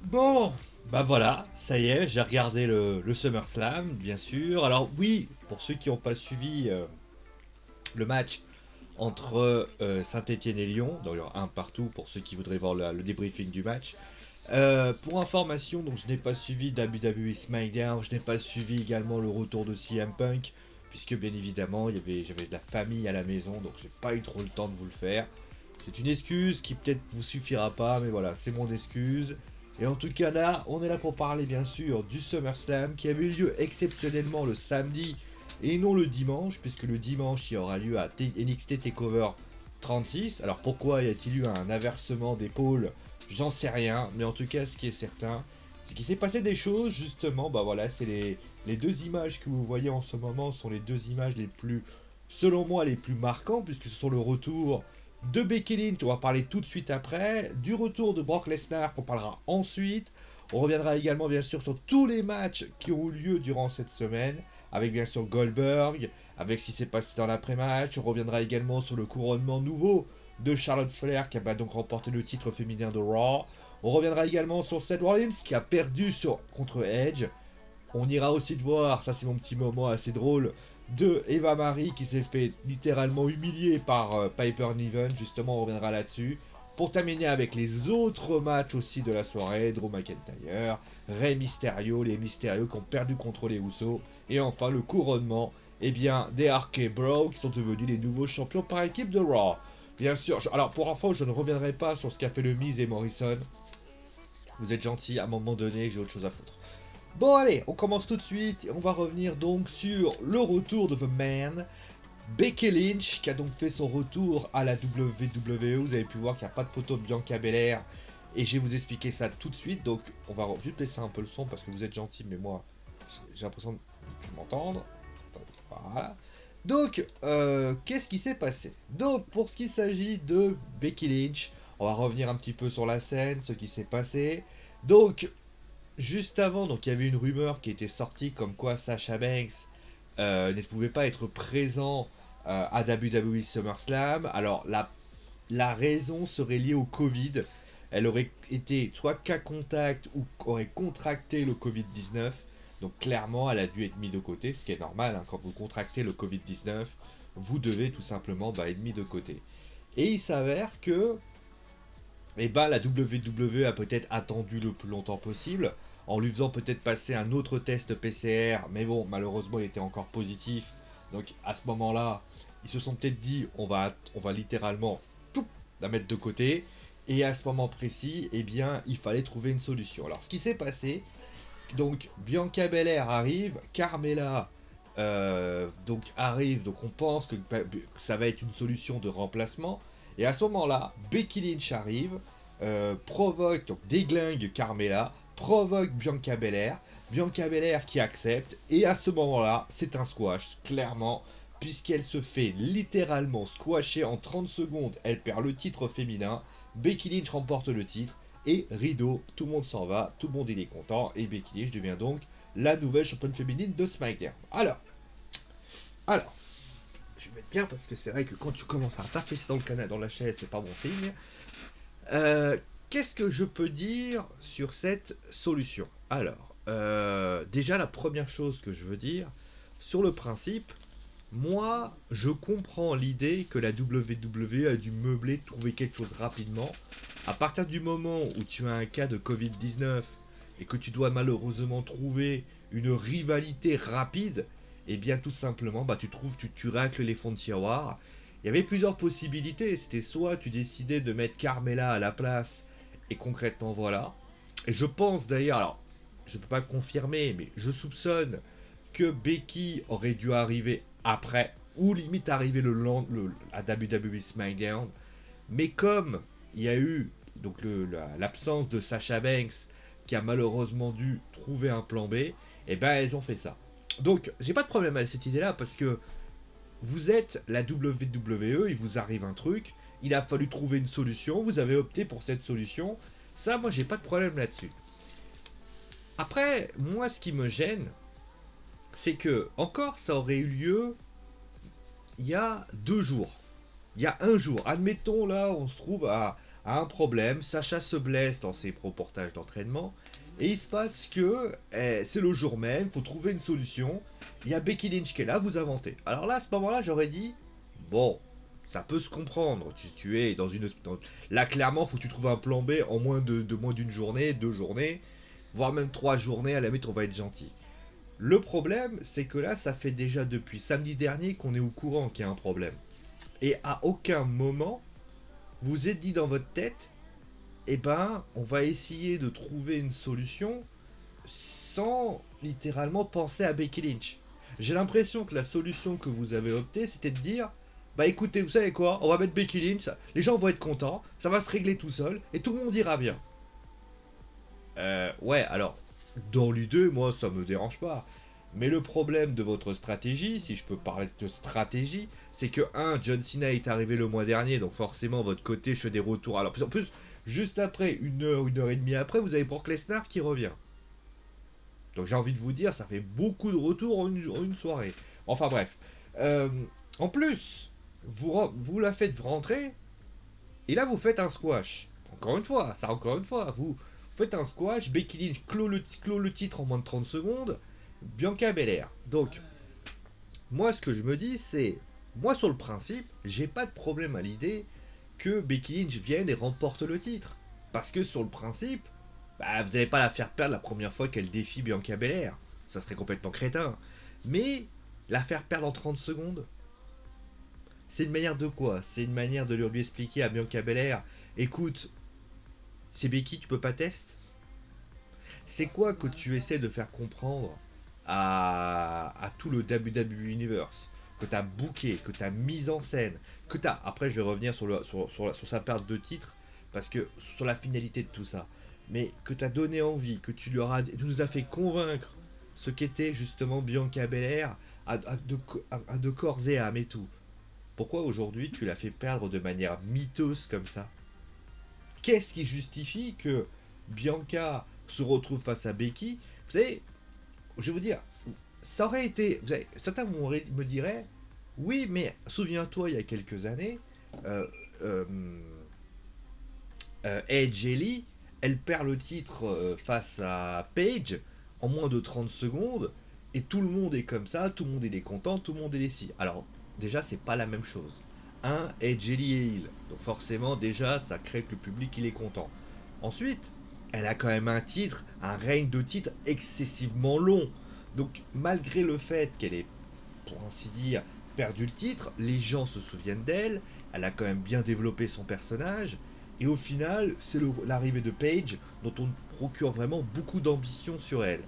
Bon, bah voilà, ça y est, j'ai regardé le SummerSlam, bien sûr. Alors oui, pour ceux qui n'ont pas suivi le match entre Saint-Etienne et Lyon, donc il y aura un partout pour ceux qui voudraient voir le débriefing du match. Pour information, donc je n'ai pas suivi WWE SmackDown, je n'ai pas suivi également le retour de CM Punk, puisque bien évidemment j'avais de la famille à la maison, donc j'ai pas eu trop le temps de vous le faire. C'est une excuse qui peut-être vous suffira pas, mais voilà, c'est mon excuse. Et en tout cas là, on est là pour parler bien sûr du SummerSlam qui avait lieu exceptionnellement le samedi et non le dimanche, puisque le dimanche il aura lieu à NXT TakeOver 36. Alors pourquoi y a-t-il eu un inversement d'épaule? J'en sais rien, mais en tout cas ce qui est certain, c'est qu'il s'est passé des choses justement, bah voilà, c'est les deux images que vous voyez en ce moment sont les deux images les plus, selon moi, les plus marquantes, puisque ce sont le retour de Becky Lynch, on va parler tout de suite après, du retour de Brock Lesnar qu'on parlera ensuite. On reviendra également bien sûr sur tous les matchs qui ont eu lieu durant cette semaine, avec bien sûr Goldberg, avec ce qui s'est passé dans l'après-match. On reviendra également sur le couronnement nouveau de Charlotte Flair qui a donc remporté le titre féminin de Raw. On reviendra également sur Seth Rollins qui a perdu contre Edge. On ira aussi de voir, ça c'est mon petit moment assez drôle, de Eva Marie qui s'est fait littéralement humilier par Piper Niven. Justement, on reviendra là-dessus. Pour terminer avec les autres matchs aussi de la soirée, Drew McIntyre, Rey Mysterio, les Mysterio qui ont perdu contre les Usos. Et enfin le couronnement des Harky Bros qui sont devenus les nouveaux champions par équipe de Raw. Bien sûr, alors pour info, je ne reviendrai pas sur ce qu'a fait le Miz et Morrison. Vous êtes gentils, à un moment donné, j'ai autre chose à foutre. Bon allez, on commence tout de suite et on va revenir donc sur le retour de The Man, Becky Lynch, qui a donc fait son retour à la WWE. Vous avez pu voir qu'il n'y a pas de photo de Bianca Belair et je vais vous expliquer ça tout de suite. Donc on va juste baisser un peu le son parce que vous êtes gentils, mais moi j'ai l'impression de m'entendre. Voilà. Donc, qu'est-ce qui s'est passé? Donc, pour ce qui s'agit de Becky Lynch, on va revenir un petit peu sur la scène, ce qui s'est passé. Donc, juste avant, donc il y avait une rumeur qui était sortie comme quoi Sasha Banks ne pouvait pas être présent à WWE SummerSlam. Alors la raison serait liée au Covid. Elle aurait été soit cas contact ou aurait contracté le Covid-19. Donc clairement, elle a dû être mise de côté, ce qui est normal. Hein, quand vous contractez le Covid-19, vous devez tout simplement être mis de côté. Et il s'avère que la WWE a peut-être attendu le plus longtemps possible, en lui faisant peut-être passer un autre test PCR, mais bon, malheureusement, il était encore positif. Donc à ce moment-là, ils se sont peut-être dit, on va littéralement tout la mettre de côté. Et à ce moment précis, il fallait trouver une solution. Alors, ce qui s'est passé, donc Bianca Belair arrive, Carmella donc arrive, donc on pense que ça va être une solution de remplacement. Et à ce moment-là, Becky Lynch arrive, provoque, donc déglingue Carmella, provoque Bianca Belair qui accepte, et à ce moment-là, c'est un squash, clairement, puisqu'elle se fait littéralement squasher en 30 secondes, elle perd le titre féminin, Becky Lynch remporte le titre, et rideau, tout le monde s'en va, tout le monde il est content, et Becky Lynch devient donc la nouvelle championne féminine de SmackDown. Alors, je vais mettre bien parce que c'est vrai que quand tu commences à t'affaisser dans le canal, dans la chaise, c'est pas bon signe. Euh, Qu'est-ce que je peux dire sur cette solution? Alors, déjà la première chose que je veux dire, sur le principe, moi, je comprends l'idée que la WWE a dû meubler, trouver quelque chose rapidement. À partir du moment où tu as un cas de Covid-19 et que tu dois malheureusement trouver une rivalité rapide, et bien tout simplement, tu racles les fonds de tiroir. Il y avait plusieurs possibilités. C'était soit tu décidais de mettre Carmella à la place, et concrètement voilà. Et je pense d'ailleurs, alors je ne peux pas confirmer, mais je soupçonne que Becky aurait dû arriver après, ou limite arriver à WWE SmackDown. Mais comme il y a eu donc l'absence de Sasha Banks, qui a malheureusement dû trouver un plan B, et ben elles ont fait ça. Donc j'ai pas de problème avec cette idée-là, parce que vous êtes la WWE, il vous arrive un truc, il a fallu trouver une solution, vous avez opté pour cette solution. Ça, moi, j'ai pas de problème là-dessus. Après, moi, ce qui me gêne, c'est que, encore, ça aurait eu lieu il y a 2 jours. Il y a un jour. Admettons, là, on se trouve a un problème, Sacha se blesse dans ses reportages d'entraînement, et il se passe que c'est le jour même, faut trouver une solution. Il y a Becky Lynch qui est là, vous inventez. Alors là, à ce moment-là, j'aurais dit, bon, ça peut se comprendre. Tu es dans une... Là, clairement, faut que tu trouves un plan B en moins d'une journée, 2 journées, voire même 3 journées, à la limite, on va être gentil. Le problème, c'est que là, ça fait déjà depuis samedi dernier qu'on est au courant qu'il y a un problème. Et à aucun moment, vous êtes dit dans votre tête, eh ben, on va essayer de trouver une solution sans littéralement penser à Becky Lynch. J'ai l'impression que la solution que vous avez optée, c'était de dire, bah écoutez, vous savez quoi, on va mettre Becky Lynch, les gens vont être contents, ça va se régler tout seul, et tout le monde ira bien. Ouais, alors, dans l'idée, moi, ça me dérange pas. Mais le problème de votre stratégie, si je peux parler de stratégie, c'est que, John Cena est arrivé le mois dernier, donc forcément, votre côté, je fais des retours. Alors, en plus, juste après, une heure et demie après, vous avez Brock Lesnar qui revient. Donc, j'ai envie de vous dire, ça fait beaucoup de retours en une soirée. Enfin, bref. Euh, En plus, vous la faites rentrer, et là, vous faites un squash. Encore une fois, vous faites un squash. Becky Lynch clôt le titre en moins de 30 secondes. Bianca Belair. Donc, moi, ce que je me dis, c'est. Moi, sur le principe, j'ai pas de problème à l'idée que Becky Lynch vienne et remporte le titre. Parce que sur le principe, bah, vous n'allez pas la faire perdre la première fois qu'elle défie Bianca Belair. Ça serait complètement crétin. Mais la faire perdre en 30 secondes, c'est une manière de quoi? C'est une manière de lui expliquer à Bianca Belair, écoute, c'est Becky, tu peux pas tester. C'est quoi que tu essaies de faire comprendre à tout le WWE Universe, que tu as booké, que tu as mis en scène, que tu as... Après, je vais revenir sur sa perte de titre, parce que sur la finalité de tout ça. Mais que tu as donné envie, que tu tu nous as fait convaincre ce qu'était justement Bianca Belair à de corps et âme et tout. Pourquoi aujourd'hui tu l'as fait perdre de manière miteuse comme ça? Qu'est-ce qui justifie que Bianca se retrouve face à Becky? Vous savez, je vais vous dire, ça aurait été. Certains me diraient, oui, mais souviens-toi, il y a quelques années, euh, euh, Edge et Lee, elle perd le titre face à Paige en moins de 30 secondes, et tout le monde est comme ça, tout le monde est content, tout le monde est les si. Alors, déjà, c'est pas la même chose. Edge et Lee est heel. Donc forcément, déjà, ça crée que le public il est content. Ensuite, elle a quand même un titre, un règne de titre excessivement long. Donc malgré le fait qu'elle ait, pour ainsi dire, perdu le titre, les gens se souviennent d'elle, elle a quand même bien développé son personnage, et au final, c'est l'arrivée de Paige dont on procure vraiment beaucoup d'ambition sur elle.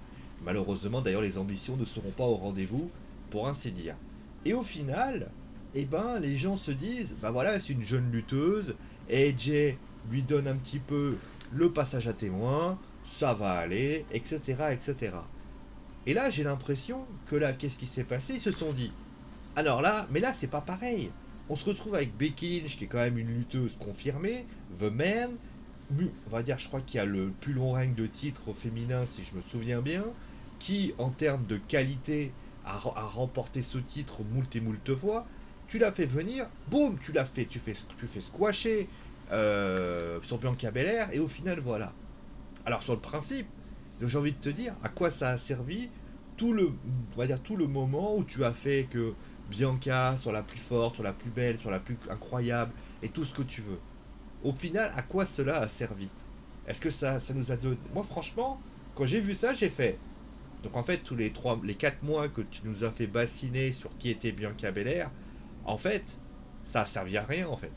Malheureusement, d'ailleurs, les ambitions ne seront pas au rendez-vous, pour ainsi dire. Et au final, eh ben, les gens se disent, bah voilà, c'est une jeune lutteuse, AJ lui donne un petit peu le passage à témoin, ça va aller, etc., etc. Et là, j'ai l'impression que là, qu'est-ce qui s'est passé? Ils se sont dit, alors là, mais là, c'est pas pareil. On se retrouve avec Becky Lynch, qui est quand même une lutteuse confirmée, The Man, on va dire, je crois qu'il y a le plus long règne de titre féminin, si je me souviens bien, qui, en termes de qualité, a remporté ce titre moult et moult fois. Tu l'as fait venir, boum, tu fais squasher sur Bianca Belair, et au final, voilà. Alors, sur le principe, j'ai envie de te dire, à quoi ça a servi on va dire, tout le moment où tu as fait que Bianca soit la plus forte, soit la plus belle, soit la plus incroyable, et tout ce que tu veux. Au final, à quoi cela a servi? Est-ce que ça nous a donné... Moi, franchement, quand j'ai vu ça, j'ai fait... Donc en fait, tous les 4 mois que tu nous as fait bassiner sur qui était Bianca Belair, en fait, ça a servi à rien, en fait.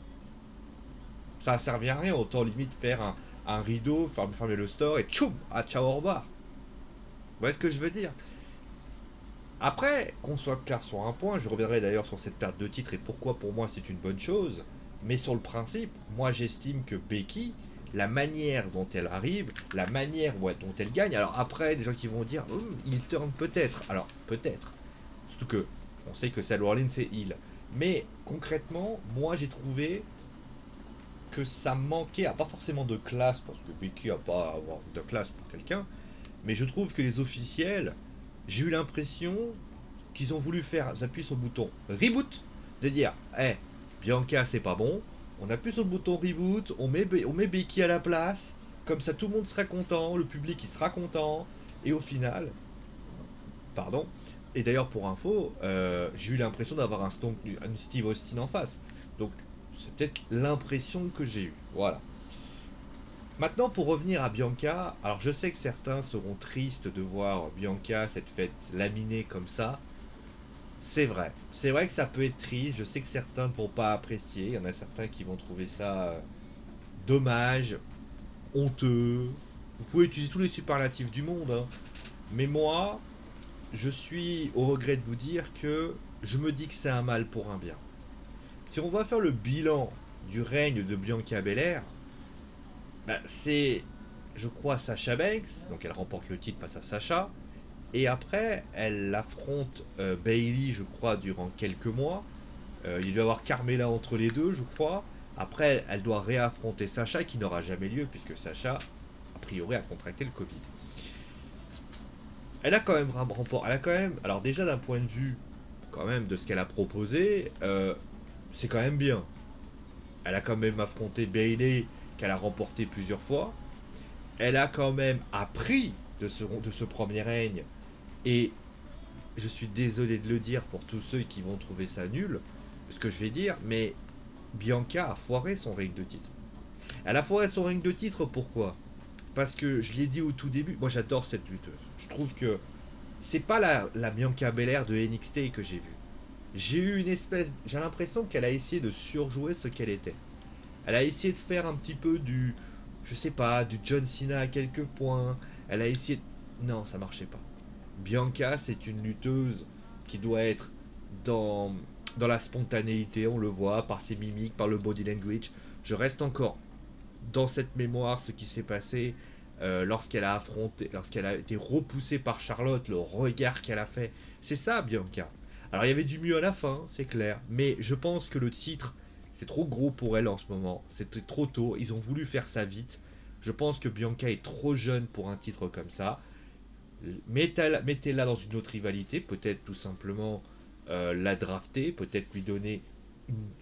Ça a servi à rien, autant limite faire un rideau, fermer le store et tchoum, à ciao, au revoir. Vous voyez ce que je veux dire? Après, qu'on soit clair sur un point, je reviendrai d'ailleurs sur cette perte de titre et pourquoi pour moi c'est une bonne chose, mais sur le principe, moi j'estime que Becky, la manière dont elle arrive, la manière dont elle gagne, alors après, des gens qui vont dire, il turn peut-être, alors peut-être, surtout que on sait que Seth Rollins c'est il, mais concrètement, moi j'ai trouvé que ça manquait, pas forcément de classe, parce que Becky a pas à avoir de classe pour quelqu'un, mais je trouve que les officiels, j'ai eu l'impression qu'ils ont voulu faire appuyer sur le bouton reboot, de dire, Bianca c'est pas bon, on appuie sur le bouton reboot, on met Becky à la place, comme ça tout le monde sera content, le public il sera content, et au final, pardon, et d'ailleurs pour info, j'ai eu l'impression d'avoir un Steve Austin en face. Donc c'est peut-être l'impression que j'ai eue. Voilà. Maintenant, pour revenir à Bianca, alors je sais que certains seront tristes de voir Bianca s'être faite laminer comme ça. C'est vrai. C'est vrai que ça peut être triste. Je sais que certains ne vont pas apprécier. Il y en a certains qui vont trouver ça dommage, honteux. Vous pouvez utiliser tous les superlatifs du monde, hein. Mais moi, je suis au regret de vous dire que je me dis que c'est un mal pour un bien. Si on va faire le bilan du règne de Bianca Belair, bah, c'est, je crois, Sasha Banks. Donc elle remporte le titre face à Sasha. Et après, elle affronte Bailey, je crois, durant quelques mois. Il doit y avoir Carmella entre les deux, je crois. Après, elle doit réaffronter Sacha, qui n'aura jamais lieu, puisque Sacha, a priori, a contracté le Covid. Elle a quand même remporté. Elle a quand même. Alors, déjà, d'un point de vue, quand même, de ce qu'elle a proposé, c'est quand même bien. Elle a quand même affronté Bailey, qu'elle a remporté plusieurs fois. Elle a quand même appris de ce premier règne. Et je suis désolé de le dire pour tous ceux qui vont trouver ça nul, ce que je vais dire, mais Bianca a foiré son règne de titre. Elle a foiré son règne de titre, pourquoi? Parce que je l'ai dit au tout début, moi j'adore cette lutteuse. Je trouve que c'est pas la Bianca Belair de NXT que j'ai vue. J'ai eu une espèce. J'ai l'impression qu'elle a essayé de surjouer ce qu'elle était. Elle a essayé de faire un petit peu du. Je sais pas, du John Cena à quelques points. Elle a essayé. Non, ça marchait pas. Bianca, c'est une lutteuse qui doit être dans, dans la spontanéité, on le voit, par ses mimiques, par le body language. Je reste encore dans cette mémoire ce qui s'est passé lorsqu'elle a été repoussée par Charlotte, le regard qu'elle a fait. C'est ça, Bianca. Alors, il y avait du mieux à la fin, c'est clair, mais je pense que le titre, c'est trop gros pour elle en ce moment. C'était trop tôt, ils ont voulu faire ça vite. Je pense que Bianca est trop jeune pour un titre comme ça. Mettez-la dans une autre rivalité, peut-être tout simplement la drafter, peut-être lui donner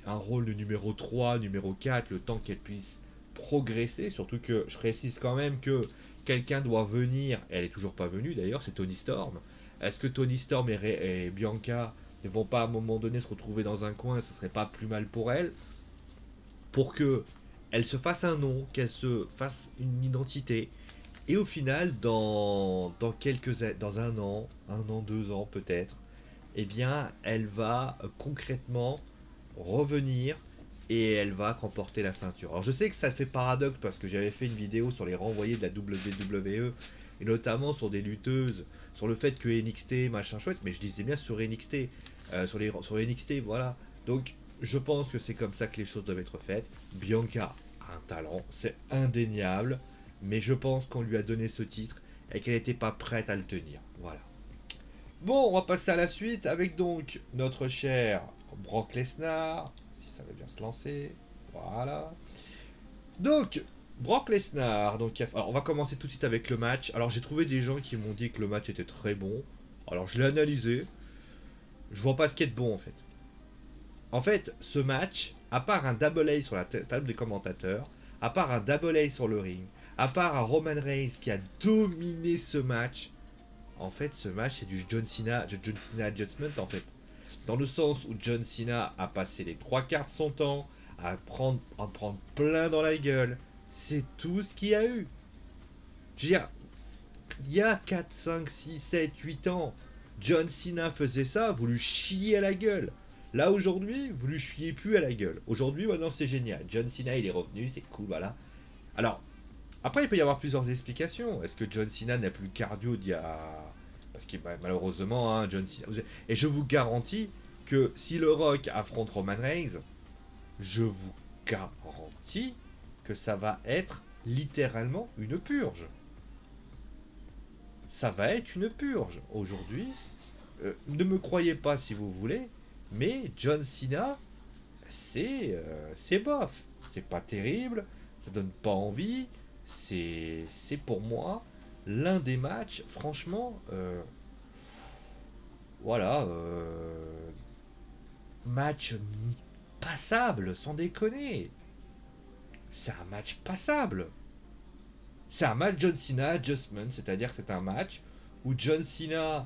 un rôle de numéro 3, numéro 4, le temps qu'elle puisse progresser, surtout que je précise quand même que quelqu'un doit venir, et elle est toujours pas venue d'ailleurs, c'est Tony Storm. Est-ce que Tony Storm et Bianca ne vont pas à un moment donné se retrouver dans un coin, ce serait pas plus mal pour elle, pour que elle se fasse un nom, qu'elle se fasse une identité, et au final, dans un an, 2 ans peut-être, eh bien, elle va concrètement revenir et elle va remporter la ceinture. Alors je sais que ça fait paradoxe parce que j'avais fait une vidéo sur les renvoyés de la WWE et notamment sur des lutteuses, sur le fait que NXT machin chouette, mais je disais bien sur NXT, sur NXT, voilà. Donc je pense que c'est comme ça que les choses doivent être faites. Bianca a un talent, c'est indéniable, mais je pense qu'on lui a donné ce titre et qu'elle n'était pas prête à le tenir. Voilà. Bon, on va passer à la suite avec donc notre cher Brock Lesnar, si ça va bien se lancer. Voilà. Donc, Brock Lesnar. Alors, on va commencer tout de suite avec le match. Alors, j'ai trouvé des gens qui m'ont dit que le match était très bon. Alors, je l'ai analysé. Je vois pas ce qui est de bon en fait. En fait, ce match, à part un double A sur la table des commentateurs, à part un double A sur le ring, à part un Roman Reigns qui a dominé ce match, en fait, ce match, c'est du John Cena Adjustment, en fait. Dans le sens où John Cena a passé les trois quarts de son temps à en prendre plein dans la gueule. C'est tout ce qu'il y a eu. Je veux dire, il y a 4, 5, 6, 7, 8 ans, John Cena faisait ça, vous lui chiez à la gueule. Là, aujourd'hui, vous lui chiez plus à la gueule. Aujourd'hui, maintenant, c'est génial. John Cena, il est revenu, c'est cool, voilà. Alors, après, il peut y avoir plusieurs explications. Est-ce que John Cena n'a plus le cardio d'il y a. Parce que malheureusement, hein, John Cena. Et je vous garantis que si le Rock affronte Roman Reigns, je vous garantis que ça va être littéralement une purge. Ça va être une purge. Aujourd'hui, ne me croyez pas si vous voulez, mais John Cena, c'est bof. C'est pas terrible, ça donne pas envie. C'est pour moi l'un des matchs, franchement, voilà, match passable, sans déconner. c'est un match passable. C'est un match John Cena Adjustment, c'est-à-dire que c'est un match où John Cena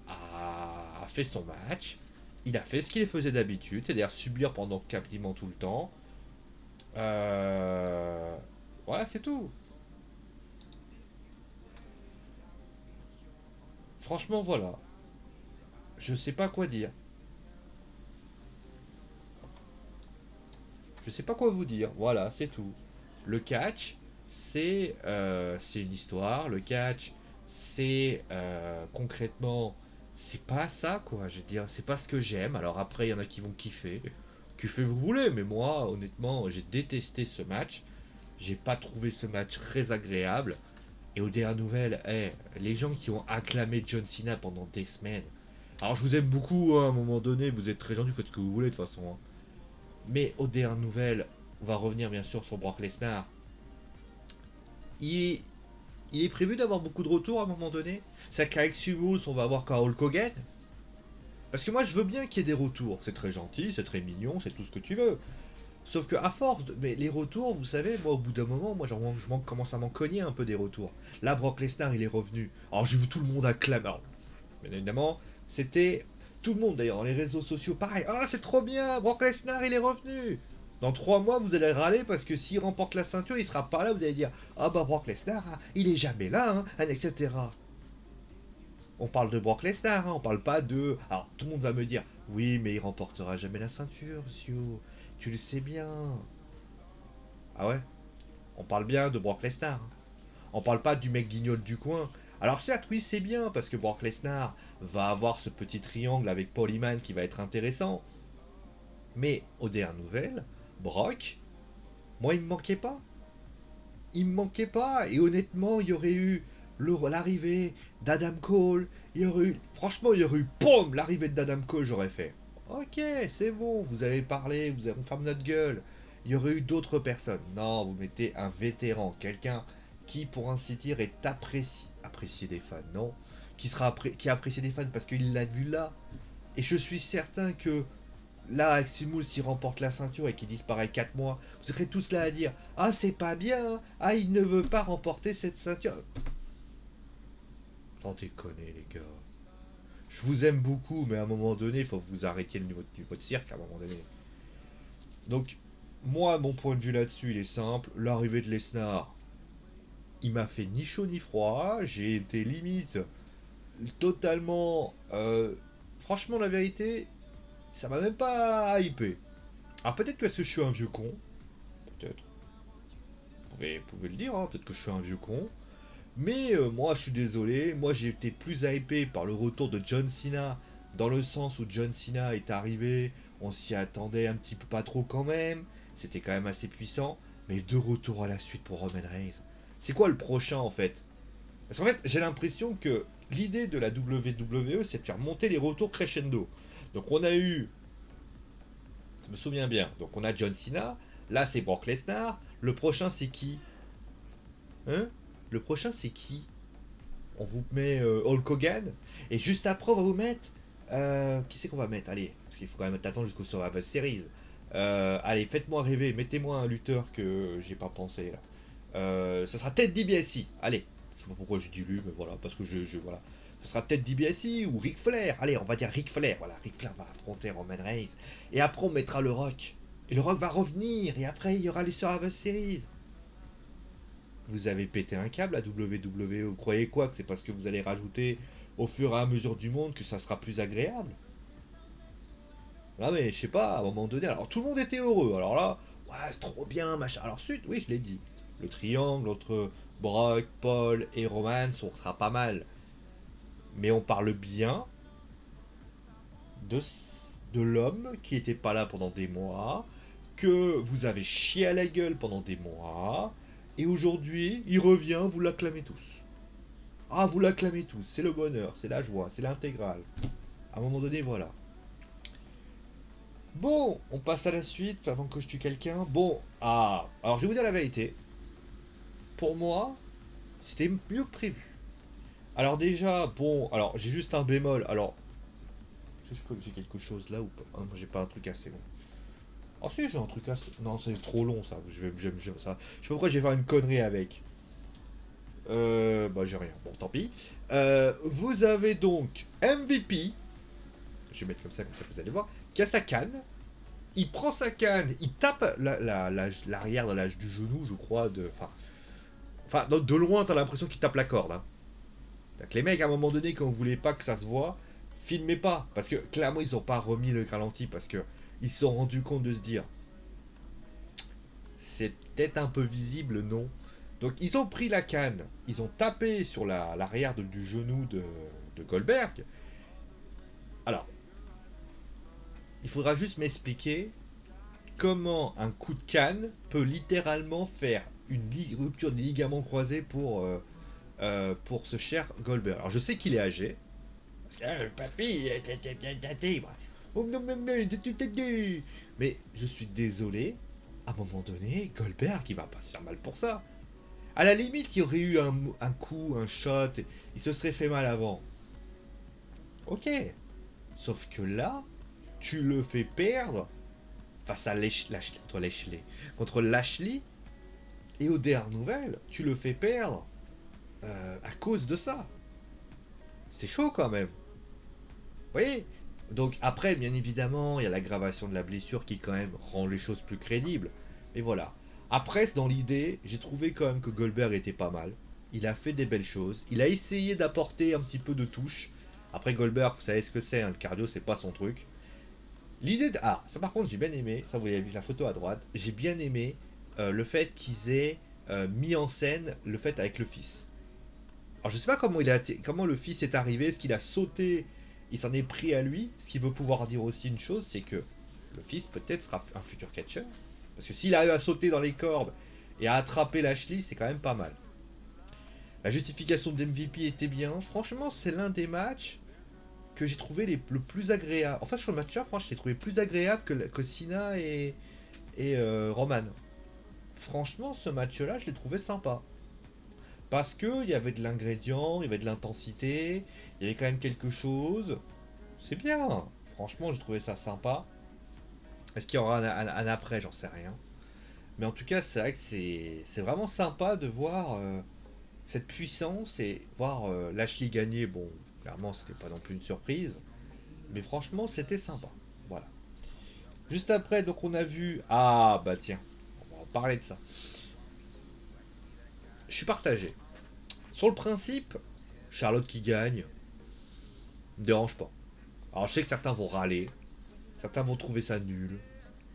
a fait son match, il a fait ce qu'il faisait d'habitude, c'est-à-dire subir pendant quasiment tout le temps. Euh... Voilà, c'est tout. Franchement, voilà. Je sais pas quoi dire. Je sais pas quoi vous dire. Voilà, c'est tout. Le catch, c'est une histoire. Le catch, c'est concrètement, c'est pas ça quoi. Je veux dire, c'est pas ce que j'aime. Alors après, il y en a qui vont kiffer. Kiffez vous voulez, mais moi, honnêtement, j'ai détesté ce match. J'ai pas trouvé ce match très agréable. Et aux dernières nouvelles, les gens qui ont acclamé John Cena pendant des semaines. Alors je vous aime beaucoup, hein, à un moment donné, vous êtes très gentil, faites ce que vous voulez de toute façon, hein. Mais aux dernières nouvelles, on va revenir bien sûr sur Brock Lesnar. Il, il est prévu d'avoir beaucoup de retours à un moment donné. C'est qu'avec Sumos, on va avoir Carl Hogan. Parce que moi, je veux bien qu'il y ait des retours. C'est très gentil, c'est très mignon, c'est tout ce que tu veux. Sauf que à force, mais les retours, vous savez, moi, au bout d'un moment, moi, commence à m'en cogner un peu des retours. Là, Brock Lesnar, il est revenu. Alors, j'ai vu tout le monde acclamer. Alors, bien évidemment, c'était tout le monde d'ailleurs dans les réseaux sociaux. Pareil, ah, c'est trop bien, Brock Lesnar, il est revenu. Dans 3 mois, vous allez râler parce que s'il remporte la ceinture, il sera pas là. Vous allez dire, ah bah Brock Lesnar, hein, il est jamais là, hein, etc. On parle de Brock Lesnar, hein, on parle pas de. Alors, tout le monde va me dire, oui, mais il remportera jamais la ceinture, monsieur. Tu le sais bien. Ah ouais. On parle bien de Brock Lesnar, hein. On parle pas du mec guignol du coin. Alors certes, oui, c'est bien, parce que Brock Lesnar va avoir ce petit triangle avec Paul Heyman qui va être intéressant. Mais aux dernières nouvelles, Brock, moi, il me manquait pas. Il me manquait pas. Et honnêtement, il y aurait eu l'arrivée d'Adam Cole. Il y aurait eu, franchement, il y aurait eu, POM, l'arrivée d'Adam Cole, j'aurais fait. Ok, c'est bon, vous avez parlé, on ferme notre gueule. Il y aurait eu d'autres personnes. Non, vous mettez un vétéran, quelqu'un qui, pour ainsi dire, est apprécié des fans, non, qui a apprécié des fans parce qu'il l'a vu là. Et je suis certain que là, Aximul, s'il remporte la ceinture et qu'il disparaît 4 mois, vous serez tous là à dire, ah, c'est pas bien, ah, il ne veut pas remporter cette ceinture. Sans déconner, les gars. Je vous aime beaucoup, mais à un moment donné, il faut que vous arrêtiez le niveau de votre cirque à un moment donné. Donc, moi, mon point de vue là-dessus, il est simple. L'arrivée de Lesnar, il m'a fait ni chaud ni froid. J'ai été limite totalement. Franchement, la vérité, ça m'a même pas hypé. Alors peut-être parce que je suis un vieux con. Peut-être. Vous pouvez le dire, hein, peut-être que je suis un vieux con. Mais moi, je suis désolé. Moi, j'ai été plus hypé par le retour de John Cena. Dans le sens où John Cena est arrivé. On s'y attendait un petit peu pas trop quand même. C'était quand même assez puissant. Mais deux retours à la suite pour Roman Reigns. C'est quoi le prochain en fait? Parce qu'en fait, j'ai l'impression que l'idée de la WWE, c'est de faire monter les retours crescendo. Donc on a eu, je me souviens bien, donc on a John Cena, là c'est Brock Lesnar, le prochain c'est qui? Hein? Le prochain c'est qui? On vous met Hulk Hogan, et juste après on va vous mettre... qui c'est qu'on va mettre? Allez, parce qu'il faut quand même attendre jusqu'au Survivor Series. Allez, faites-moi rêver, mettez-moi un lutteur que j'ai pas pensé là. Ça sera Ted DiBiase. Allez, je sais pas pourquoi je dis lui, mais voilà, parce que voilà. Ce sera Ted DiBiase ou Ric Flair. Allez, on va dire Ric Flair. Voilà, Ric Flair va affronter Roman Reigns. Et après, on mettra le Rock. Et le Rock va revenir. Et après, il y aura les Survivor Series. Vous avez pété un câble à WWE. Vous croyez quoi? Que c'est parce que vous allez rajouter au fur et à mesure du monde que ça sera plus agréable? Ah mais je sais pas, à un moment donné, alors tout le monde était heureux, alors là, ouais, c'est trop bien, machin. Alors suite, oui, je l'ai dit, le triangle entre Brock, Paul et Roman, on sera pas mal. Mais on parle bien de, de l'homme qui était pas là pendant des mois, que vous avez chié à la gueule pendant des mois, et aujourd'hui, il revient, vous l'acclamez tous. Ah, vous l'acclamez tous, c'est le bonheur, c'est la joie, c'est l'intégrale. À un moment donné, voilà. Bon, on passe à la suite avant que je tue quelqu'un. Bon, alors je vais vous dire la vérité. Pour moi, c'était mieux que prévu. Alors déjà, bon, alors j'ai juste un bémol. Alors, est-ce que je crois que j'ai quelque chose là ou pas? Ah, moi j'ai pas un truc assez bon. Oh si, j'ai un truc à... Non, c'est trop long ça. Ça. Je sais pas pourquoi je vais faire une connerie avec. Bah j'ai rien. Bon, tant pis. Vous avez donc MVP. Je vais mettre comme ça vous allez voir. Qui a sa canne. Il prend sa canne, il tape l'arrière de l'âge du genou, je crois. Enfin, de loin, t'as l'impression qu'il tape la corde. Hein. Donc, les mecs, à un moment donné, quand vous voulez pas que ça se voit, filmez pas. Parce que clairement, ils ont pas remis le ralenti parce que ils se sont rendus compte de se dire c'est peut-être un peu visible, non. Donc, ils ont pris la canne, ils ont tapé sur l'arrière du genou de Goldberg. Alors, il faudra juste m'expliquer comment un coup de canne peut littéralement faire une rupture des ligaments croisés pour ce cher Goldberg. Alors je sais qu'il est âgé. Parce que le papy, oh non, mais je suis désolé. À un moment donné, Goldberg, il va pas se faire mal pour ça. À la limite, il y aurait eu un coup, un shot, il se serait fait mal avant. Ok. Sauf que là, tu le fais perdre face à contre Lashley, et aux dernières nouvelles, tu le fais perdre à cause de ça. C'est chaud quand même. Vous voyez. Donc après, bien évidemment, il y a l'aggravation de la blessure qui quand même rend les choses plus crédibles. Mais voilà. Après, dans l'idée, j'ai trouvé quand même que Goldberg était pas mal. Il a fait des belles choses. Il a essayé d'apporter un petit peu de touche. Après Goldberg, vous savez ce que c'est, hein, le cardio, c'est pas son truc. L'idée de... Ah, ça par contre, j'ai bien aimé, ça vous avez vu la photo à droite, j'ai bien aimé le fait qu'ils aient mis en scène le fait avec le fils. Alors je sais pas comment le fils est arrivé, est-ce qu'il a sauté, il s'en est pris à lui, ce qui veut pouvoir dire aussi une chose, c'est que le fils peut-être sera un futur catcher. Parce que s'il arrive à sauter dans les cordes et à attraper Lashley, c'est quand même pas mal. La justification de MVP était bien, franchement c'est l'un des matchs que j'ai trouvé le plus agréable. Enfin, sur le match-là, franchement, je l'ai trouvé plus agréable que Cena et Roman. Franchement, ce match-là, je l'ai trouvé sympa. Parce qu'il y avait de l'ingrédient, il y avait de l'intensité, il y avait quand même quelque chose. C'est bien. Franchement, j'ai trouvé ça sympa. Est-ce qu'il y aura un après? J'en sais rien. Mais en tout cas, c'est vrai que c'est vraiment sympa de voir cette puissance et voir Lashley gagner. Bon, clairement, c'était pas non plus une surprise. Mais franchement, c'était sympa. Voilà. Juste après, donc on a vu. Ah, bah tiens, on va en parler de ça. Je suis partagé. Sur le principe, Charlotte qui gagne, me dérange pas. Alors je sais que certains vont râler, certains vont trouver ça nul,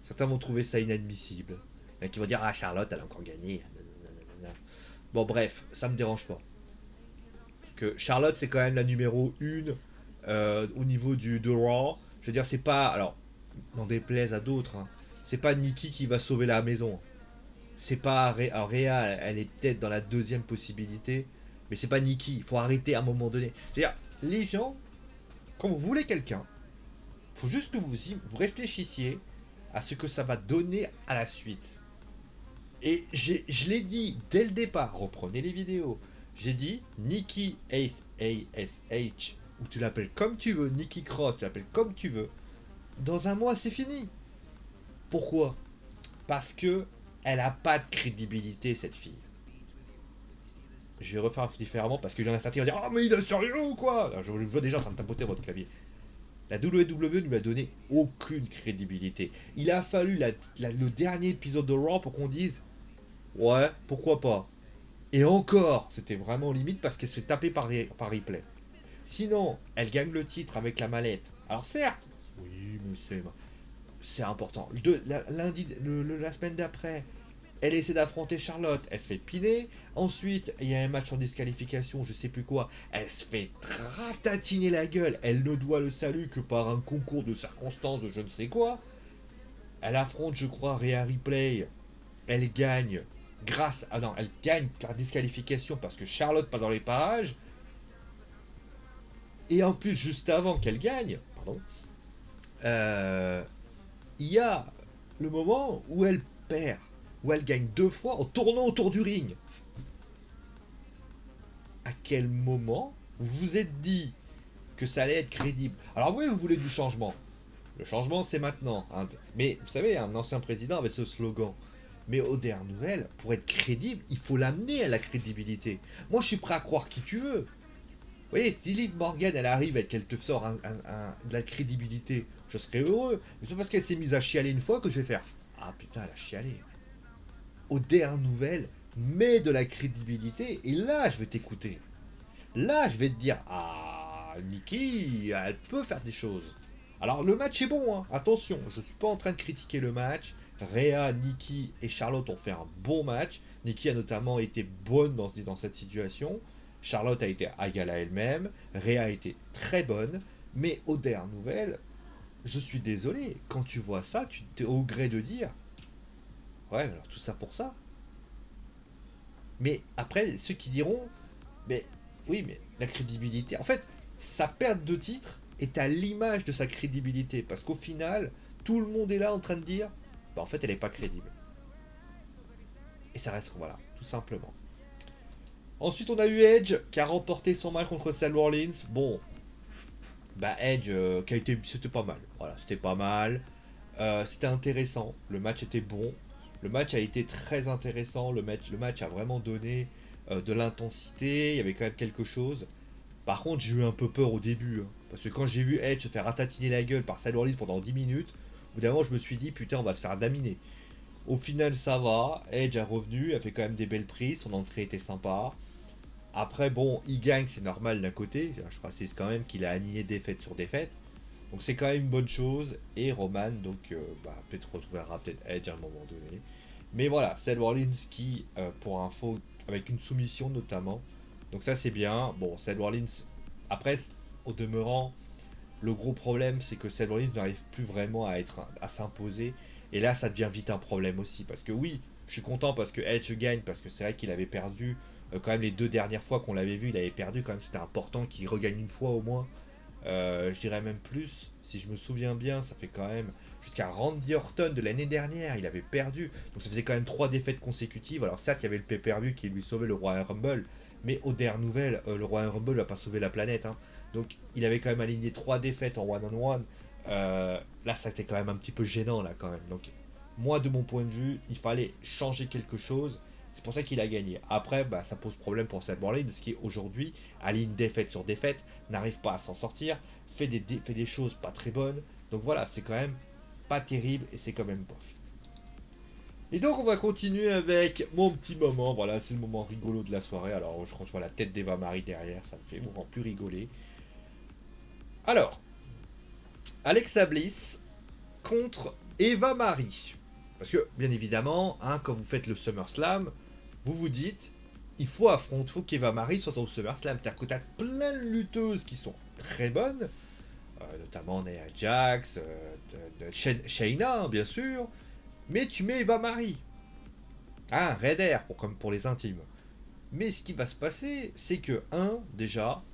certains vont trouver ça inadmissible. Il y en a qui vont dire ah Charlotte elle a encore gagné. Bon bref, ça me dérange pas. Parce que Charlotte c'est quand même la numéro 1 au niveau de Raw. Je veux dire c'est pas, alors n'en déplaise à d'autres, hein, c'est pas Nikki qui va sauver la maison. C'est pas alors Rhea, elle est peut-être dans la deuxième possibilité, mais c'est pas Nikki. Il faut arrêter à un moment donné. C'est-à-dire les gens, quand vous voulez quelqu'un, faut juste que vous réfléchissiez à ce que ça va donner à la suite. Et je l'ai dit dès le départ, reprenez les vidéos. J'ai dit Nikki ASH, ou tu l'appelles comme tu veux, Nikki Cross, tu l'appelles comme tu veux. Dans un mois, c'est fini. Pourquoi? Parce que elle a pas de crédibilité, cette fille. Je vais refaire différemment parce que j'en ai certains qui vont dire ah mais il est sérieux ou quoi? Alors, je vois déjà en train de tapoter votre clavier. La WWE ne lui a donné aucune crédibilité. Il a fallu le dernier épisode de Raw pour qu'on dise ouais, pourquoi pas. Et encore, c'était vraiment limite parce qu'elle se fait taper par replay. Sinon, elle gagne le titre avec la mallette. Alors certes, oui, mais c'est important. La semaine d'après, elle essaie d'affronter Charlotte, elle se fait piner. Ensuite, il y a un match en disqualification, je sais plus quoi. Elle se fait ratatiner la gueule. Elle ne doit le salut que par un concours de circonstances de je ne sais quoi. Elle affronte, je crois, Rhea Ripley. Elle gagne grâce. Ah non, elle gagne par disqualification parce que Charlotte passe dans les parages. Et en plus, juste avant qu'elle gagne, pardon, euh, il y a le moment où elle perd, où elle gagne 2 fois en tournant autour du ring. À quel moment vous vous êtes dit que ça allait être crédible? Alors oui, vous voulez du changement. Le changement, c'est maintenant, hein. Mais vous savez, un ancien président avait ce slogan. Mais aux dernières nouvelles, pour être crédible, il faut l'amener à la crédibilité. Moi, je suis prêt à croire qui tu veux. Vous voyez, si Liv Morgan, elle arrive et qu'elle te sort de la crédibilité, je serais heureux. Mais c'est parce qu'elle s'est mise à chialer une fois que je vais faire ah putain, elle a chialé. Aux dernières nouvelles, mets de la crédibilité et là, je vais t'écouter. Là, je vais te dire ah, Nikki, elle peut faire des choses. Alors, le match est bon, hein. Attention, je ne suis pas en train de critiquer le match. Rhea, Nikki et Charlotte ont fait un bon match. Nikki a notamment été bonne dans cette situation. Charlotte a été égale à elle-même. Rhea a été très bonne. Mais aux dernières nouvelles, je suis désolé. Quand tu vois ça, tu t'es au gré de dire ouais, alors tout ça pour ça. Mais après, ceux qui diront mais oui, mais la crédibilité. En fait, sa perte de titre est à l'image de sa crédibilité. Parce qu'au final, tout le monde est là en train de dire bah en fait, elle n'est pas crédible. Et ça reste, voilà, tout simplement. Ensuite, on a eu Edge qui a remporté son match contre Seth Rollins. Bon, bah Edge, qui a été, c'était pas mal. Voilà, c'était pas mal. C'était intéressant. Le match était bon. Le match a été très intéressant. Le match a vraiment donné de l'intensité. Il y avait quand même quelque chose. Par contre, j'ai eu un peu peur au début, hein. Parce que quand j'ai vu Edge se faire ratatiner la gueule par Seth Rollins pendant 10 minutes, au bout d'un moment, je me suis dit, putain, on va se faire daminer. Au final, ça va. Edge est revenu, a fait quand même des belles prises. Son entrée était sympa. Après, bon, il gagne, c'est normal d'un côté. Je précise quand même qu'il a aligné défaite sur défaite. Donc c'est quand même une bonne chose. Et Roman, donc, peut-être retrouvera peut-être Edge à un moment donné. Mais voilà, Seth Rollins qui, pour info, avec une soumission notamment. Donc ça c'est bien. Bon, Seth Rollins, après, au demeurant, le gros problème c'est que Seth Rollins n'arrive plus vraiment à s'imposer. Et là ça devient vite un problème aussi. Parce que oui, je suis content parce que Edge gagne, parce que c'est vrai qu'il avait perdu quand même les deux dernières fois qu'on l'avait vu, il avait perdu quand même, c'était important qu'il regagne une fois au moins. Je dirais même plus, si je me souviens bien, ça fait quand même jusqu'à Randy Orton de l'année dernière, il avait perdu. Donc ça faisait quand même 3 défaites consécutives. Alors certes, il y avait le pay-per-view qui lui sauvait le Royal Rumble, mais aux dernières nouvelles, le Royal Rumble va pas sauver la planète, hein. Donc il avait quand même aligné 3 défaites en one-on-one. Là, ça c'était quand même un petit peu gênant, là, quand même. Donc moi, de mon point de vue, il fallait changer quelque chose. C'est pour ça qu'il a gagné. Après, bah, ça pose problème pour Seth Rollins, qui aujourd'hui aligne défaite sur défaite, n'arrive pas à s'en sortir, fait des choses pas très bonnes. Donc voilà, c'est quand même pas terrible et c'est quand même bof. Et donc on va continuer avec mon petit moment. Voilà, c'est le moment rigolo de la soirée. Alors quand je vois la tête d'Eva Marie derrière, ça me fait vraiment plus rigoler. Alors, Alexa Bliss contre Eva Marie. Parce que, bien évidemment, hein, quand vous faites le SummerSlam, vous vous dites, il faut affronter, il faut qu'Eva Marie soit au SummerSlam. C'est-à-dire que tu as plein de lutteuses qui sont très bonnes, notamment Nia Jax, Shayna, bien sûr, mais tu mets Eva Marie. Ah, Red Air, comme pour les intimes. Mais ce qui va se passer, c'est que, déjà,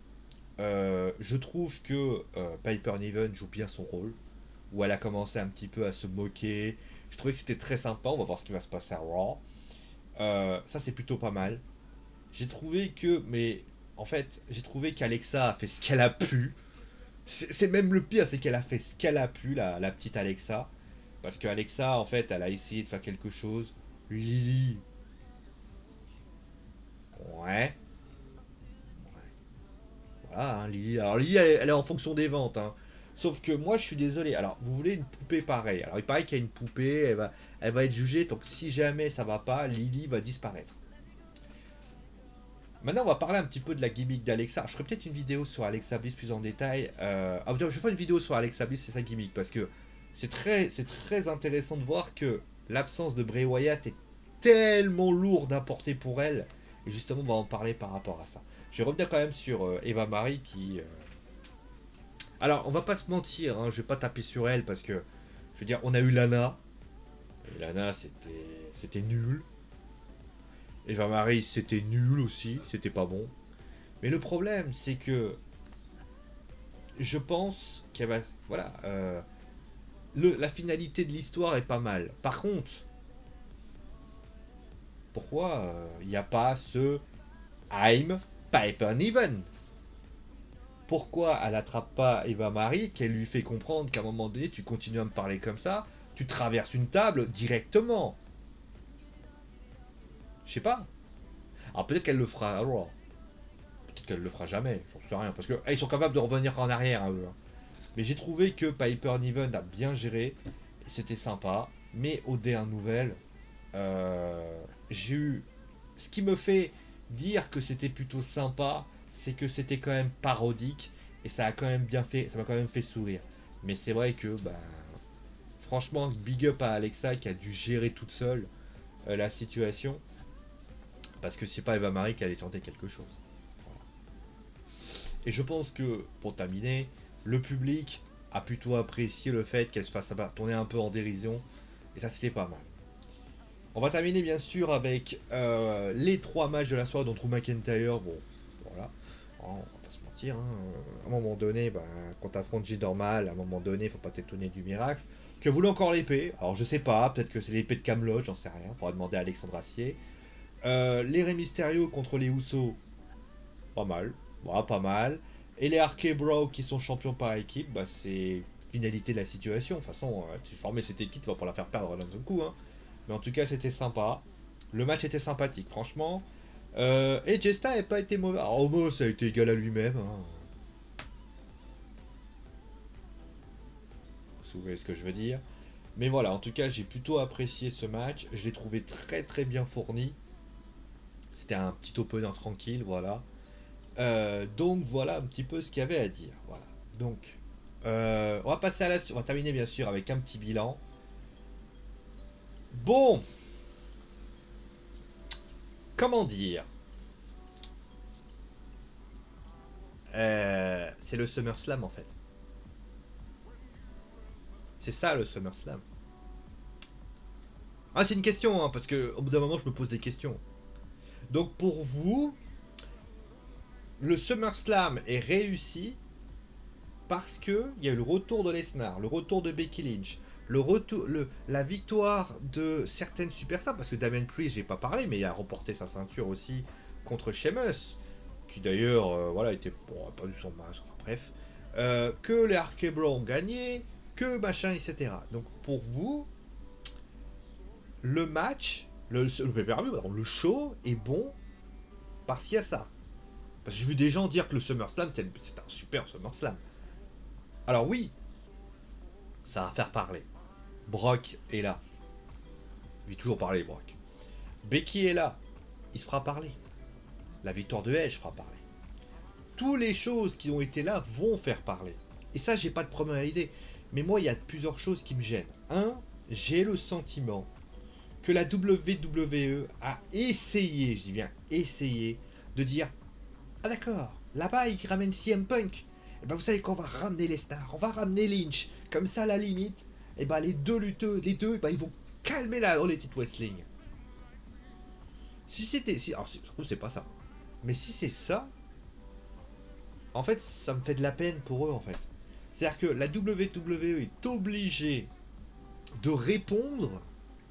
je trouve que Piper Niven joue bien son rôle, où elle a commencé un petit peu à se moquer. Je trouvais que c'était très sympa, on va voir ce qui va se passer à Raw. Ça c'est plutôt pas mal. En fait, j'ai trouvé qu'Alexa a fait ce qu'elle a pu. C'est même le pire, c'est qu'elle a fait ce qu'elle a pu, la petite Alexa. Parce que Alexa, en fait, elle a essayé de faire quelque chose. Lily, ouais. Voilà, hein, Lily. Alors Lily, elle est en fonction des ventes, hein. Sauf que moi, je suis désolé. Alors, vous voulez une poupée pareille. Alors, il paraît qu'il y a une poupée, elle va être jugée. Donc, si jamais ça va pas, Lily va disparaître. Maintenant, on va parler un petit peu de la gimmick d'Alexa. Je ferai peut-être une vidéo sur Alexa Bliss plus en détail. Je vais faire une vidéo sur Alexa Bliss et sa gimmick parce que c'est très intéressant de voir que l'absence de Bray Wyatt est tellement lourde à porter pour elle. Et justement, on va en parler par rapport à ça. Je vais revenir quand même sur Eva Marie qui. Alors, on va pas se mentir, hein, je vais pas taper sur elle parce que, je veux dire, on a eu Lana. Et Lana, c'était nul. Eva Marie, c'était nul aussi, c'était pas bon. Mais le problème, c'est que je pense qu'elle va. Voilà. La finalité de l'histoire est pas mal. Par contre, pourquoi il n'y a pas ce I'm Piper Niven? pourquoi elle attrape pas Eva Marie, qu'elle lui fait comprendre qu'à un moment donné, tu continues à me parler comme ça, tu traverses une table directement. Je sais pas. Alors peut-être qu'elle le fera à Raw. Peut-être qu'elle le fera jamais, j'en sais rien. Parce que ils sont capables de revenir en arrière, hein, eux. Hein. Mais j'ai trouvé que Piper Niven a bien géré. C'était sympa. Mais aux dernières nouvelles, j'ai eu. Ce qui me fait dire que c'était plutôt sympa, c'est que c'était quand même parodique. Et ça a quand même bien fait. Ça m'a quand même fait sourire. Mais c'est vrai que, bah. Franchement, big up à Alexa qui a dû gérer toute seule la situation. Parce que c'est pas Eva Marie qui allait tenter quelque chose. Voilà. Et je pense que, pour terminer, le public a plutôt apprécié le fait qu'elle se fasse tourner un peu en dérision. Et ça, c'était pas mal. On va terminer bien sûr avec les 3 matchs de la soirée dont Drew McIntyre. Bon, voilà. On va pas se mentir. Hein. À un moment donné, bah, quand t'affrontes J normal, à un moment donné, faut pas t'étonner du miracle. Que voulait encore l'épée. Alors je sais pas, peut-être que c'est l'épée de Camelot, j'en sais rien. Faudra demander à Alexandre Assier. Les Rey Mysterio contre les Usos, pas mal. Voilà, pas mal. Et les RK Bro qui sont champions par équipe, bah, c'est finalité de la situation. De toute façon, tu formais cette équipe pour la faire perdre d'un seul coup. Hein. Mais en tout cas, c'était sympa. Le match était sympathique, franchement. Et Jesta n'a pas été mauvais. Alors, Homo, ça a été égal à lui-même. Hein. Vous voyez ce que je veux dire. Mais voilà, en tout cas, j'ai plutôt apprécié ce match. Je l'ai trouvé très très bien fourni. C'était un petit opener tranquille, voilà. Donc voilà un petit peu ce qu'il y avait à dire. Voilà. Donc, on va passer à on va terminer bien sûr avec un petit bilan. Bon, comment dire c'est le SummerSlam en fait. C'est ça le SummerSlam. Ah, c'est une question, hein, parce que au bout d'un moment, je me pose des questions. Donc pour vous, le SummerSlam est réussi parce que il y a eu le retour de Lesnar, le retour de Becky Lynch, la victoire de certaines superstars, parce que Damien Priest, j'ai pas parlé, mais il a remporté sa ceinture aussi contre Sheamus, qui d'ailleurs, voilà, était bon, pas du son masque, enfin, bref, que les RK Bro ont gagné, que machin, etc. Donc pour vous, le match, le pay-per-view, pardon, le show est bon parce qu'il y a ça. Parce que j'ai vu des gens dire que le SummerSlam, c'est un super SummerSlam. Alors oui, ça va faire parler. Brock est là. Il va toujours parler, Brock. Becky est là. Il se fera parler. La victoire de Edge fera parler. Toutes les choses qui ont été là vont faire parler. Et ça, j'ai pas de problème à l'idée. Mais moi, il y a plusieurs choses qui me gênent. Un, j'ai le sentiment que la WWE a essayé, je dis bien essayé, de dire ah d'accord, là-bas ils ramènent CM Punk. Et ben vous savez qu'on va ramener les stars, on va ramener Lynch. Comme ça, à la limite, et ben les deux lutteurs, les deux, ben, ils vont calmer la All Elite Wrestling. Si c'était, si, alors c'est pas ça. Mais si c'est ça, en fait, ça me fait de la peine pour eux en fait. C'est-à-dire que la WWE est obligée de répondre.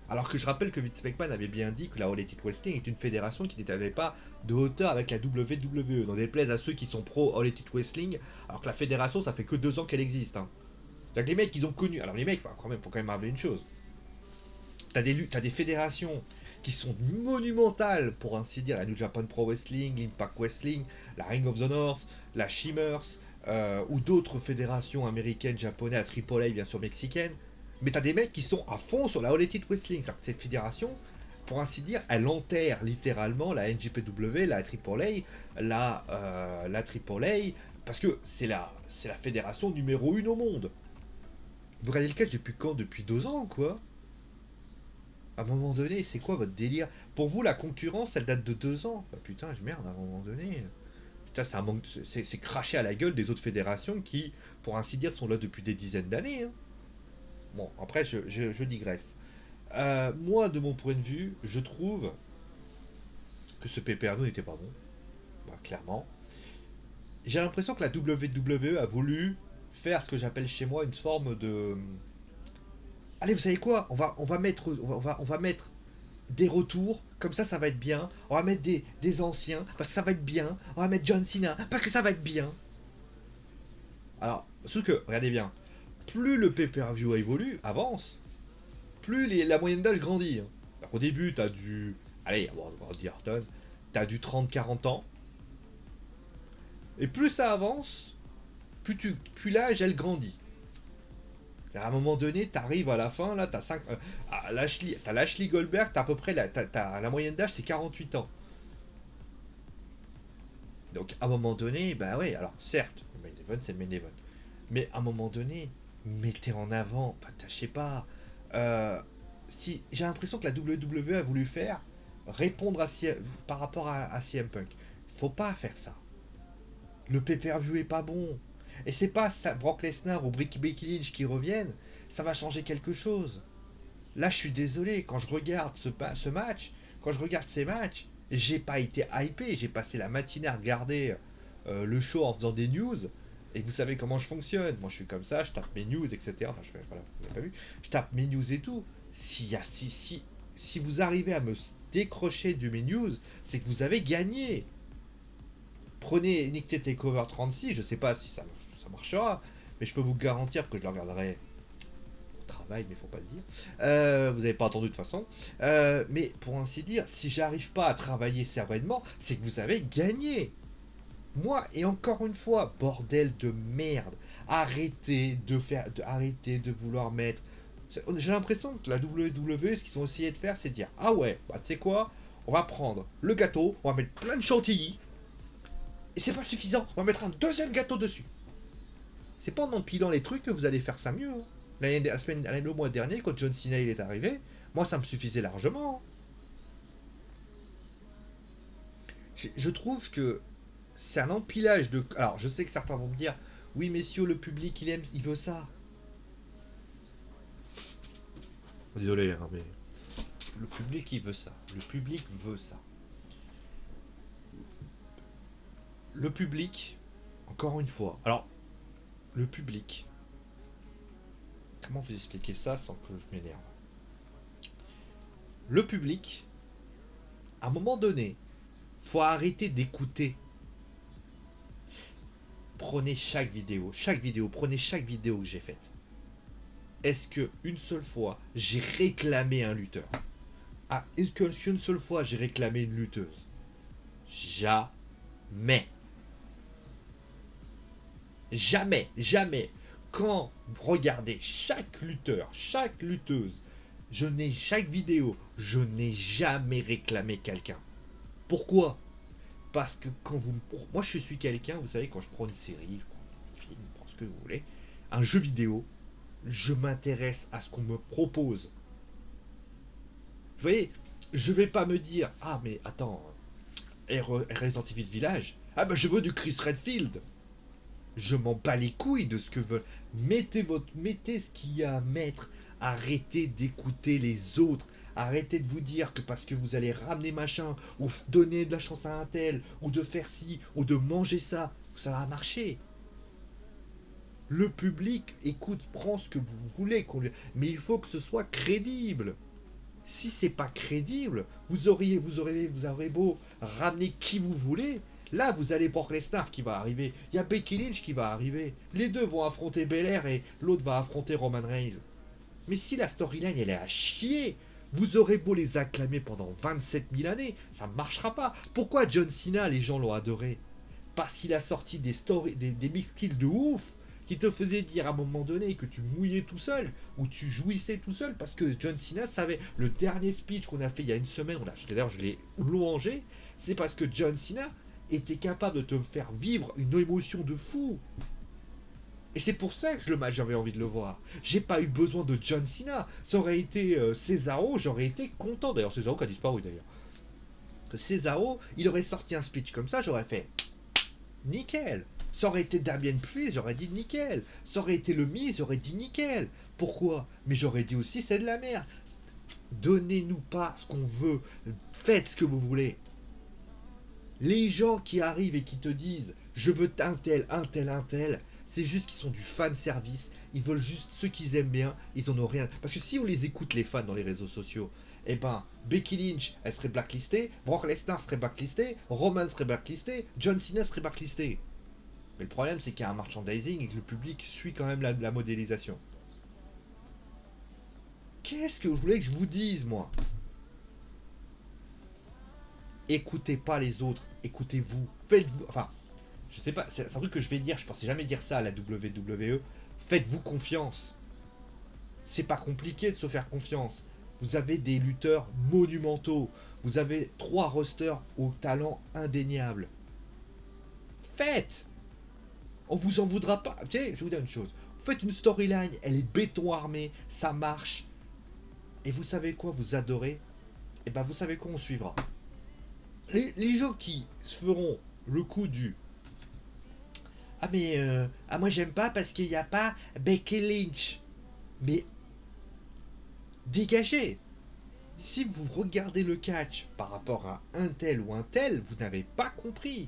Alors que je rappelle que Vince McMahon avait bien dit que la All Elite Wrestling est une fédération qui n'avait pas de hauteur avec la WWE. N'en déplaise à ceux qui sont pro All Elite Wrestling, alors que la fédération, ça fait que 2 ans qu'elle existe. Hein. C'est-à-dire que les mecs, ils ont connu. Alors les mecs, quand même, faut quand même rappeler une chose. T'as des fédérations qui sont monumentales, pour ainsi dire, la New Japan Pro Wrestling, l'Impact Wrestling, la Ring of the North, la Shimmers, ou d'autres fédérations américaines, japonaises, à AAA, bien sûr mexicaines. Mais t'as des mecs qui sont à fond sur la All Elite Wrestling. C'est-à-dire que cette fédération, pour ainsi dire, elle enterre littéralement la NJPW, la AAA, la AAA, parce que c'est la fédération numéro 1 au monde. Vous regardez le catch depuis quand? Depuis 2 ans, quoi. À un moment donné, c'est quoi votre délire? Pour vous, la concurrence, elle date de 2 ans. Bah putain, merde, à un moment donné. Putain, c'est un manque, c'est cracher à la gueule des autres fédérations qui, pour ainsi dire, sont là depuis des dizaines d'années. Hein. Bon, après, je digresse. Moi, de mon point de vue, je trouve que ce PPRO n'était pas bon. Bah, clairement. J'ai l'impression que la WWE a voulu faire ce que j'appelle chez moi une forme de. Allez, vous savez quoi, on va mettre des retours, comme ça va être bien. On va mettre des anciens, parce que ça va être bien. On va mettre John Cena, parce que ça va être bien. Alors, sauf que, regardez bien, plus le pay-per-view évolue, avance, plus la moyenne d'âge grandit. Hein. Alors, au début, t'as du... Allez, on va dire, t'as du 30-40 ans. Et plus ça avance, plus l'âge, elle grandit. À un moment donné, t'arrives à la fin, là, t'as Lashley Goldberg, t'as à peu près, la moyenne d'âge, c'est 48 ans. Donc, à un moment donné, bah ouais, alors certes, le main event, c'est le main event. Mais à un moment donné, mettez en avant, enfin, je sais pas, si j'ai l'impression que la WWE a voulu faire répondre par rapport à CM Punk. Faut pas faire ça. Le pay-per-view est pas bon. Et c'est pas ça, Brock Lesnar ou Becky Lynch qui reviennent, ça va changer quelque chose. Là, je suis désolé, quand je regarde ce match, quand je regarde ces matchs, j'ai pas été hypé, j'ai passé la matinée à regarder le show en faisant des news. Et vous savez comment je fonctionne. Moi, je suis comme ça, je tape mes news, etc. Enfin, voilà, vous n'avez pas vu. Je tape mes news et tout. Si vous arrivez à me décrocher de mes news, c'est que vous avez gagné. Prenez NXT Takeover 36, je sais pas si ça marchera, mais je peux vous garantir que je le regarderai au travail, mais faut pas le dire. Vous n'avez pas entendu de toute façon. Mais pour ainsi dire, si j'arrive pas à travailler sereinement, c'est que vous avez gagné. Moi, et encore une fois, bordel de merde, arrêtez de vouloir mettre. J'ai l'impression que la WWE, ce qu'ils ont essayé de faire, c'est de dire, ah ouais, bah tu sais quoi, on va prendre le gâteau, on va mettre plein de chantilly, et c'est pas suffisant, on va mettre un deuxième gâteau dessus. C'est pas en empilant les trucs que vous allez faire ça mieux. Hein. Le mois dernier, quand John Cena il est arrivé, moi ça me suffisait largement. Je trouve que c'est un empilage de. Alors je sais que certains vont me dire, oui messieurs, le public il aime, il veut ça. Désolé, hein, mais le public il veut ça. Le public veut ça. Le public, encore une fois. Alors, le public. Comment vous expliquer ça sans que je m'énerve? Le public, à un moment donné, faut arrêter d'écouter. Prenez chaque vidéo, prenez chaque vidéo que j'ai faite. Est-ce que une seule fois j'ai réclamé un lutteur? Ah, est-ce qu'une seule fois j'ai réclamé une lutteuse? Jamais. Jamais, jamais. Quand vous regardez chaque lutteur, chaque lutteuse, chaque vidéo, je n'ai jamais réclamé quelqu'un. Pourquoi? Parce que quand vous... Moi, je suis quelqu'un, vous savez, quand je prends une série, je prends un film, je prends ce que vous voulez, un jeu vidéo, je m'intéresse à ce qu'on me propose. Vous voyez, je vais pas me dire, ah mais attends, Resident Evil Village, ah bah je veux du Chris Redfield. Je m'en bats les couilles de ce que veulent. Mettez ce qu'il y a à mettre. Arrêtez d'écouter les autres. Arrêtez de vous dire que parce que vous allez ramener machin, ou donner de la chance à un tel, ou de faire ci, ou de manger ça, ça va marcher. Le public écoute, prend ce que vous voulez mais il faut que ce soit crédible. Si c'est pas crédible, vous aurez beau ramener qui vous voulez. Là, vous allez pour Lesnar qui va arriver. Il y a Becky Lynch qui va arriver. Les deux vont affronter Belair et l'autre va affronter Roman Reigns. Mais si la storyline elle est à chier, vous aurez beau les acclamer pendant 27 000 années, ça ne marchera pas. Pourquoi John Cena, les gens l'ont adoré? Parce qu'il a sorti des mix kills de ouf qui te faisaient dire à un moment donné que tu mouillais tout seul ou tu jouissais tout seul parce que John Cena savait. Le dernier speech qu'on a fait il y a une semaine, d'ailleurs je l'ai louangé, c'est parce que John Cena était capable de te faire vivre une émotion de fou. Et c'est pour ça que le match, j'avais envie de le voir. J'ai pas eu besoin de John Cena. Ça aurait été Cesaro, j'aurais été content. D'ailleurs, Cesaro qui a disparu d'ailleurs. Cesaro, il aurait sorti un speech comme ça, j'aurais fait nickel. Ça aurait été Damien Priest, j'aurais dit nickel. Ça aurait été le Miz, j'aurais dit nickel. Pourquoi? Mais j'aurais dit aussi c'est de la merde. Donnez-nous pas ce qu'on veut. Faites ce que vous voulez. Les gens qui arrivent et qui te disent je veux un tel, un tel, un tel, c'est juste qu'ils sont du fan service. Ils veulent juste ceux qu'ils aiment bien. Ils en ont rien. Parce que si on les écoute, les fans, dans les réseaux sociaux, eh ben, Becky Lynch, elle serait blacklistée. Brock Lesnar serait blacklisté. Roman serait blacklisté. John Cena serait blacklisté. Mais le problème, c'est qu'il y a un merchandising et que le public suit quand même la modélisation. Qu'est-ce que je voulais que je vous dise, moi? Écoutez pas les autres, écoutez-vous. Faites-vous. Enfin, je sais pas, c'est un truc que je vais dire, je pensais jamais dire ça à la WWE. Faites-vous confiance. C'est pas compliqué de se faire confiance. Vous avez des lutteurs monumentaux. Vous avez 3 rosters au talent indéniable. Faites. On vous en voudra pas. Tu sais, je vais vous dire une chose. Vous faites une storyline, elle est béton armé, ça marche. Et vous savez quoi, vous adorez. Et ben vous savez quoi, on suivra. Les gens qui se feront le coup du ah mais ah moi j'aime pas parce qu'il n'y a pas Becky Lynch. Mais dégagez. Si vous regardez le catch par rapport à un tel ou un tel, vous n'avez pas compris.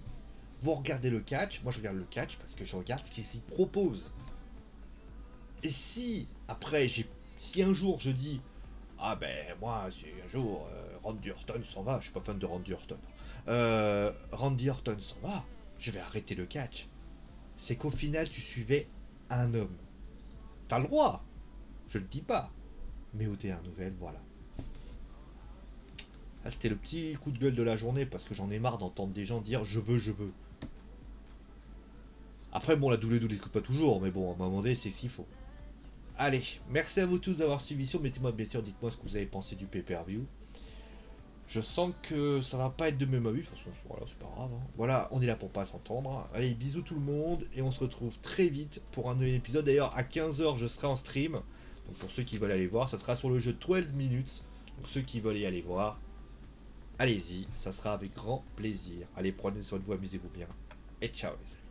Vous regardez le catch, moi je regarde le catch parce que je regarde ce qu'il s'y propose. Et si après si un jour je dis ah ben moi si un jour Randy Orton s'en va, je suis pas fan de Randy Orton. Randy Orton s'en va, je vais arrêter le catch. C'est qu'au final tu suivais un homme. T'as le droit, je le dis pas. Mais aux dernières nouvelles, voilà. Ah, c'était le petit coup de gueule de la journée parce que j'en ai marre d'entendre des gens dire je veux, je veux. Après, bon, la WWE n'écoute pas toujours, mais bon, à un moment donné, c'est ce qu'il faut. Allez, merci à vous tous d'avoir suivi l'émission. Mettez-moi bien sûr, dites-moi ce que vous avez pensé du pay-per-view. Je sens que ça va pas être de même avis, de toute façon, voilà, c'est pas grave. Hein. Voilà, on est là pour pas s'entendre. Allez, bisous tout le monde, et on se retrouve très vite pour un nouvel épisode. D'ailleurs, à 15h, je serai en stream. Donc pour ceux qui veulent aller voir, ça sera sur le jeu 12 minutes. Donc ceux qui veulent y aller voir, allez-y, ça sera avec grand plaisir. Allez, prenez soin de vous, amusez-vous bien. Et ciao les amis.